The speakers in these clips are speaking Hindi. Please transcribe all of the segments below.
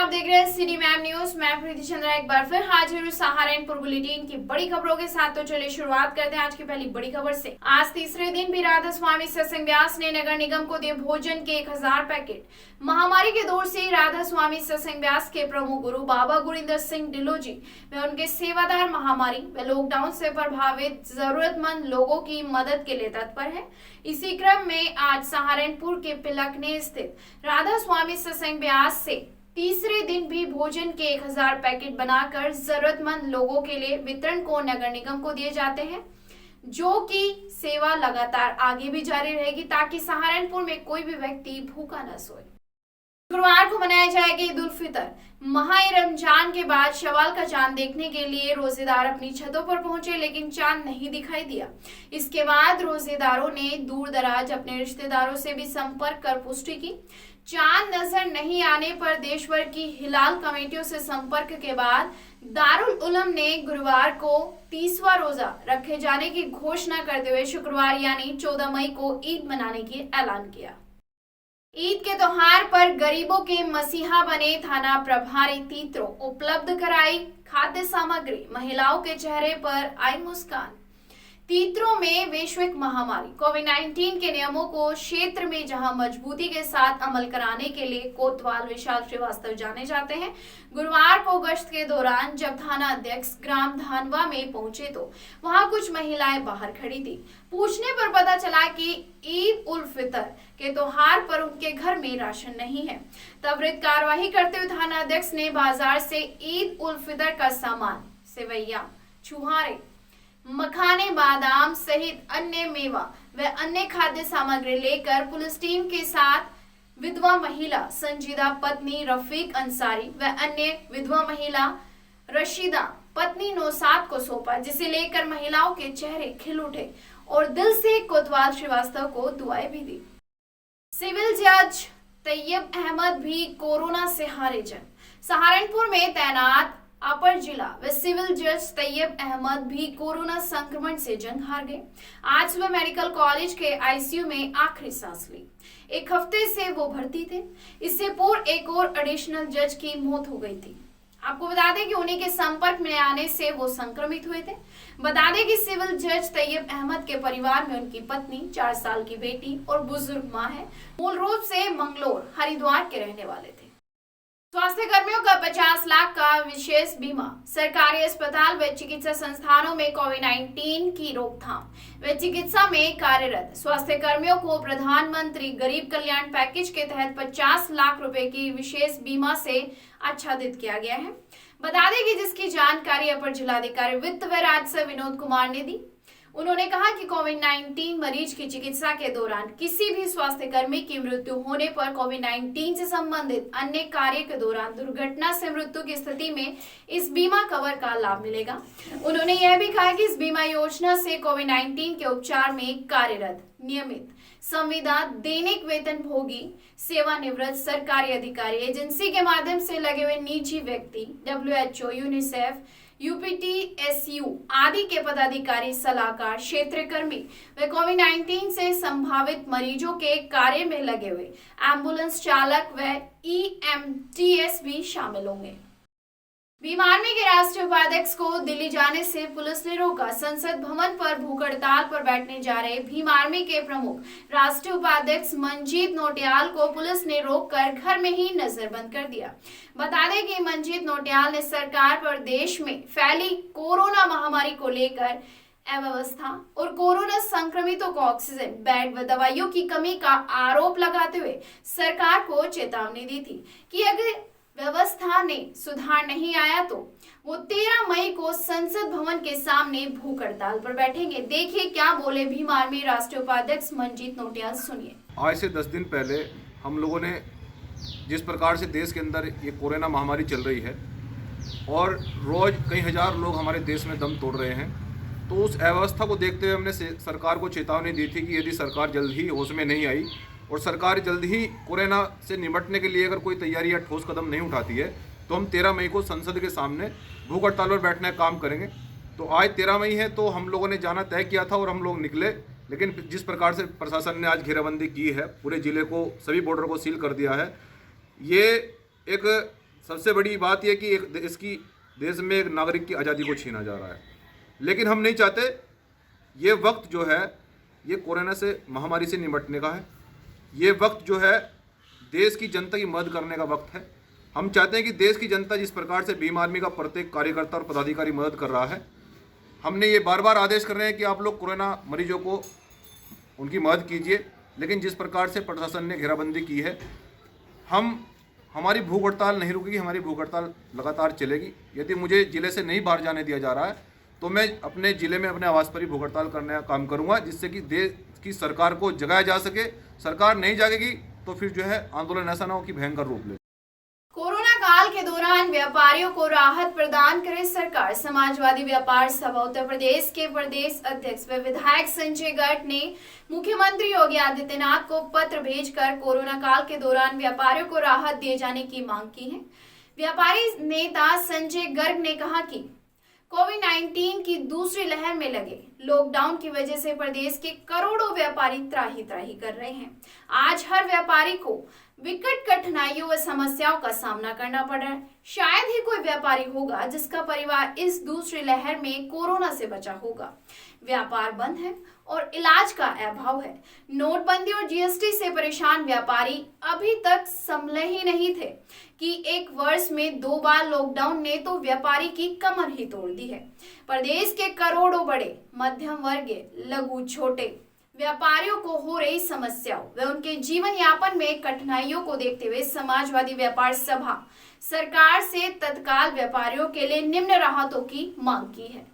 आप देख रहे हैं सिटी मैम न्यूज। मैं प्रीति चंद्रा एक बार फिर हाजिर हूँ सहारनपुर बुलेटिन की बड़ी खबरों के साथ। तो चलिए शुरुआत करते हैं आज की पहली बड़ी खबर से। आज तीसरे दिन भी राधा स्वामी सत्संग व्यास ने नगर निगम को दिए भोजन के 1000 पैकेट। महामारी के दौर से राधा स्वामी सत्संग व्यास के प्रमुख गुरु बाबा गुरिंदर सिंह डिलोजी व उनके सेवादार महामारी व लॉकडाउन से प्रभावित जरूरतमंद लोगों की मदद के लिए तत्पर है। इसी क्रम में आज सहारनपुर के पिलखने स्थित राधा स्वामी सत्संग व्यास से तीसरे दिन भी भोजन के 1000 पैकेट बनाकर जरूरतमंद लोगों के लिए वितरण को नगर निगम को दिए जाते हैं, जो कि सेवा लगातार आगे भी जारी रहेगी ताकि सहारनपुर में कोई भी व्यक्ति भूखा न सोए। शुक्रवार को मनाया जाएगा ईद उल फितर। माह रमजान के बाद शवाल का चांद देखने के लिए रोजेदार अपनी छतों पर पहुंचे, लेकिन चांद नहीं दिखाई दिया। इसके बाद रोजेदारों ने दूर दराज अपने रिश्तेदारों से भी संपर्क कर पुष्टि की। चांद नजर नहीं आने पर देश भर की हिलाल कमेटियों से संपर्क के बाद दारुल उलम ने गुरुवार को 30वां रोजा रखे जाने की घोषणा करते हुए शुक्रवार यानी 14 मई को ईद मनाने की ऐलान किया। ईद के त्योहार पर गरीबों के मसीहा बने थाना प्रभारी तीत्रों उपलब्ध कराई खाद्य सामग्री। महिलाओं के चेहरे पर आई मुस्कान। तीत्रों में वैश्विक महामारी कोविड-19 के नियमों को क्षेत्र में जहां मजबूती के साथ अमल कराने के लिए कोतवाल विशाल श्रीवास्तव जाने जाते हैं। गुरुवार को गश्त के दौरान जब थाना अध्यक्ष ग्राम धानवा में पहुंचे तो वहां कुछ महिलाएं बाहर खड़ी थी। पूछने पर पता चला कि ईद उल फितर के त्योहार पर उनके घर में राशन नहीं है। त्वरित कार्रवाई करते हुए थाना अध्यक्ष ने बाजार से ईद उल फितर का सामान सेवैया, छुहारे, मखाने, बादाम सहित अन्य मेवा व अन्य खाद्य सामग्री लेकर पुलिस टीम के साथ विधवा महिला संजीदा पत्नी रफीक अंसारी व अन्य विधवा महिला रशीदा पत्नी नौसाद को सौंपा, जिसे लेकर महिलाओं के चेहरे खिल उठे और दिल से कोतवाल श्रीवास्तव को दुआएं भी दी। सिविल जज तैयब अहमद भी कोरोना से हारे जंग। सहारनपुर में तैनात अपर जिला व सिविल जज तैयब अहमद भी कोरोना संक्रमण से जंग हार गए। आज सुबह मेडिकल कॉलेज के आईसीयू में आखिरी सांस ली। एक हफ्ते से वो भर्ती थे। इससे पूर्व एक और एडिशनल जज की मौत हो गई थी। आपको बता दें कि उन्हीं के संपर्क में आने से वो संक्रमित हुए थे। बता दें कि सिविल जज तैयब अहमद के परिवार में उनकी पत्नी, 4 साल की बेटी और बुजुर्ग मां है। मूल रूप से मंगलोर हरिद्वार के रहने वाले थे। स्वास्थ्य कर्मियों का 50 लाख का विशेष बीमा। सरकारी अस्पताल व चिकित्सा संस्थानों में कोविड-19 की रोकथाम व चिकित्सा में कार्यरत स्वास्थ्य कर्मियों को प्रधानमंत्री गरीब कल्याण पैकेज के तहत 50 लाख रुपए की विशेष बीमा से आच्छादित किया गया है। बता दें कि जिसकी जानकारी अपर जिलाधिकारी वित्त व राजस्व विनोद कुमार ने दी। उन्होंने कहा कि कोविड-19 मरीज की चिकित्सा के दौरान किसी भी स्वास्थ्य कर्मी की मृत्यु होने पर कोविड-19 से संबंधित अन्य कार्य के दौरान दुर्घटना से मृत्यु की स्थिति में इस बीमा कवर का लाभ मिलेगा। उन्होंने यह भी कहा कि इस बीमा योजना से कोविड-19 के उपचार में कार्यरत नियमित संविदा दैनिक वेतन भोगी सेवानिवृत्त सरकारी अधिकारी, एजेंसी के माध्यम से लगे हुए निजी व्यक्ति, WHO, यूनिसेफ, UPTSU आदि के पदाधिकारी, सलाहकार, क्षेत्र कर्मी व कोविड-19 से संभावित मरीजों के कार्य में लगे हुए एम्बुलेंस चालक व EMTS भी शामिल होंगे। भीम आर्मी के राष्ट्रीय उपाध्यक्ष को दिल्ली जाने से पुलिस ने रोका। संसद भवन पर भूख हड़ताल पर बैठने जा रहे भीम आर्मी के प्रमुख राष्ट्रीय उपाध्यक्ष मंजीत नौटियाल को पुलिस ने रोककर घर में ही नजरबंद कर दिया। बता दें कि मंजीत नौटियाल ने सरकार पर देश में फैली कोरोना महामारी को लेकर अव्यवस्था और कोरोना संक्रमितों को ऑक्सीजन, बेड व दवाइयों की कमी का आरोप लगाते हुए सरकार को चेतावनी दी थी कि अगर व्यवस्था ने सुधार नहीं आया तो वो 13 मई को संसद भवन के सामने भूख हड़ताल पर बैठेंगे। देखिए क्या बोले भीम आर्मी राष्ट्रीय उपाध्यक्ष मंजीत नौटियाल, सुनिए। आज से 10 दिन पहले हम लोगों ने जिस प्रकार से देश के अंदर ये कोरोना महामारी चल रही है और रोज कई हजार लोग हमारे देश में दम तोड़ रहे हैं, तो उस अवस्था को देखते हुए हमने सरकार को चेतावनी दी थी कि यदि सरकार जल्द ही होश में नहीं आई और सरकार जल्द ही कोरोना से निपटने के लिए अगर कोई तैयारी या ठोस कदम नहीं उठाती है तो हम 13 मई को संसद के सामने भूख हड़ताल पर बैठने का काम करेंगे। तो आज 13 मई है तो हम लोगों ने जाना तय किया था और हम लोग निकले, लेकिन जिस प्रकार से प्रशासन ने आज घेराबंदी की है, पूरे ज़िले को, सभी बॉर्डर को सील कर दिया है, ये एक सबसे बड़ी बात यह कि देश में एक नागरिक की आज़ादी को छीना जा रहा है। लेकिन हम नहीं चाहते, ये वक्त जो है ये कोरोना से महामारी से निपटने का है। ये वक्त जो है देश की जनता की मदद करने का वक्त है। हम चाहते हैं कि देश की जनता जिस प्रकार से भीम आर्मी का प्रत्येक कार्यकर्ता और पदाधिकारी मदद कर रहा है, हमने ये बार बार आदेश कर रहे हैं कि आप लोग कोरोना मरीजों को उनकी मदद कीजिए। लेकिन जिस प्रकार से प्रशासन ने घेराबंदी की है, हमारी भूख हड़ताल नहीं रुकेगी, हमारी भूख हड़ताल लगातार चलेगी। यदि मुझे ज़िले से नहीं बाहर जाने दिया जा रहा है तो मैं अपने ज़िले में अपने आवास पर ही भूख हड़ताल करने का काम करूँगा, जिससे कि देश की सरकार को जगाया जा सके। सरकार नहीं जागेगी तो फिर जो है आंदोलन ऐसा ना हो कि भयंकर रूप ले। कोरोना काल के दौरान व्यापारियों को राहत प्रदान करे सरकार। समाजवादी व्यापार सभा उत्तर प्रदेश के प्रदेश अध्यक्ष व विधायक संजय गर्ग ने मुख्यमंत्री योगी आदित्यनाथ को पत्र भेजकर कोरोना काल के दौरान व्यापारियों को राहत दिए जाने की मांग की है। व्यापारी नेता संजय गर्ग ने कहा कि कोविड-19 की दूसरी लहर में लगे लॉकडाउन की वजह से प्रदेश के करोड़ों व्यापारी त्राही त्राही कर रहे हैं। आज हर व्यापारी को विकट कठिनाइयों व समस्याओं का सामना करना पड़ रहा है। शायद ही कोई व्यापारी होगा जिसका परिवार इस दूसरी लहर में कोरोना से बचा होगा। व्यापार बंद है और इलाज का अभाव है। नोटबंदी और जीएसटी से परेशान व्यापारी अभी तक संभले ही नहीं थे कि एक वर्ष में 2 बार लॉकडाउन ने तो व्यापारी की कमर ही तोड़ दी है। प्रदेश के करोड़ों बड़े, मध्यम वर्गीय, लघु, छोटे व्यापारियों को हो रही समस्याओं व उनके जीवन यापन में कठिनाइयों को देखते हुए समाजवादी व्यापार सभा सरकार से तत्काल व्यापारियों के लिए निम्न राहतों की मांग की है।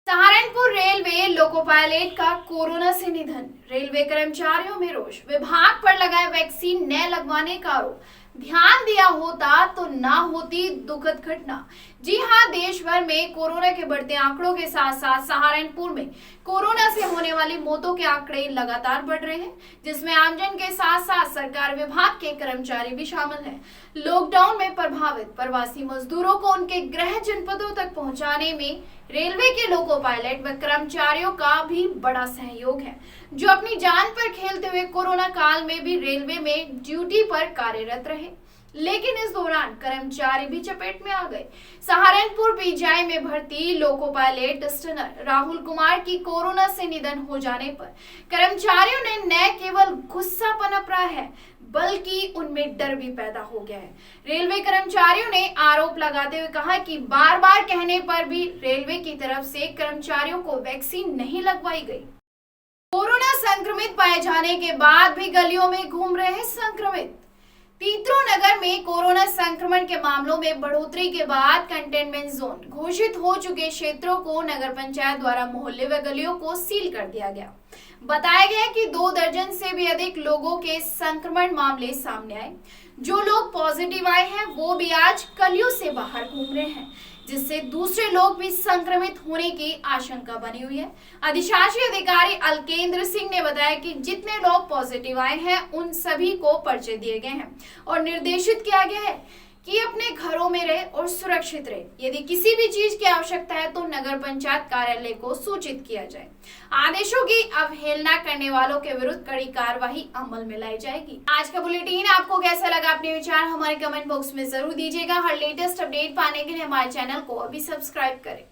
सहारनपुर रेलवे लोको पायलट का कोरोना से निधन। रेलवे कर्मचारियों में रोष। विभाग पर लगाए वैक्सीन न लगवाने का आरोप। ध्यान दिया होता तो ना होती दुखद घटना। जी हां, देश भर में कोरोना के बढ़ते आंकड़ों के साथ साथ सहारनपुर में कोरोना से होने वाली मौतों के आंकड़े लगातार बढ़ रहे हैं, जिसमें आमजन के साथ साथ सरकार विभाग के कर्मचारी भी शामिल हैं। लॉकडाउन में प्रभावित प्रवासी मजदूरों को उनके गृह जनपदों तक पहुंचाने में रेलवे के लोको पायलट व कर्मचारियों का भी बड़ा सहयोग है, जो अपनी जान पर खेलते हुए कोरोना काल में भी रेलवे में ड्यूटी पर कार्यरत रहे। लेकिन इस दौरान कर्मचारी भी चपेट में आ गए। सहारनपुर पीजीआई में भर्ती loco pilot stunner Rahul Kumar की कोरोना से निधन हो जाने पर कर्मचारियों ने न केवल गुस्सा पनप रहा है, बल्कि उनमें डर भी पैदा हो गया है। रेलवे कर्मचारियों ने आरोप लगाते हुए कहा कि बार बार कहने पर भी रेलवे की तरफ से कर्मचारियों को वैक्सीन नहीं लगवाई गई। कोरोना संक्रमित पाए जाने के बाद भी गलियों में घूम रहे हैं संक्रमित। तीत्रो नगर में कोरोना संक्रमण के मामलों में बढ़ोतरी के बाद कंटेनमेंट जोन घोषित हो चुके क्षेत्रों को नगर पंचायत द्वारा मोहल्ले व गलियों को सील कर दिया गया। बताया गया कि 2 दर्जन से भी अधिक लोगों के संक्रमण मामले सामने आए। जो लोग पॉजिटिव आए हैं वो भी आज गलियों से बाहर घूम रहे हैं, जिससे दूसरे लोग भी संक्रमित होने की आशंका बनी हुई है। अधिशासी अधिकारी अलकेंद्र सिंह ने बताया कि जितने लोग पॉजिटिव आए हैं उन सभी को पर्चे दिए गए हैं और निर्देशित किया गया है कि अपने घरों में रहे और सुरक्षित रहे। यदि किसी भी चीज की आवश्यकता है तो नगर पंचायत कार्यालय को सूचित किया जाए। आदेशों की अवहेलना करने वालों के विरुद्ध कड़ी कार्रवाई अमल में लाई जाएगी। आज का बुलेटिन आपको कैसा लगा? अपने विचार हमारे कमेंट बॉक्स में जरूर दीजिएगा। हर लेटेस्ट अपडेट पाने के लिए हमारे चैनल को अभी सब्सक्राइब करें।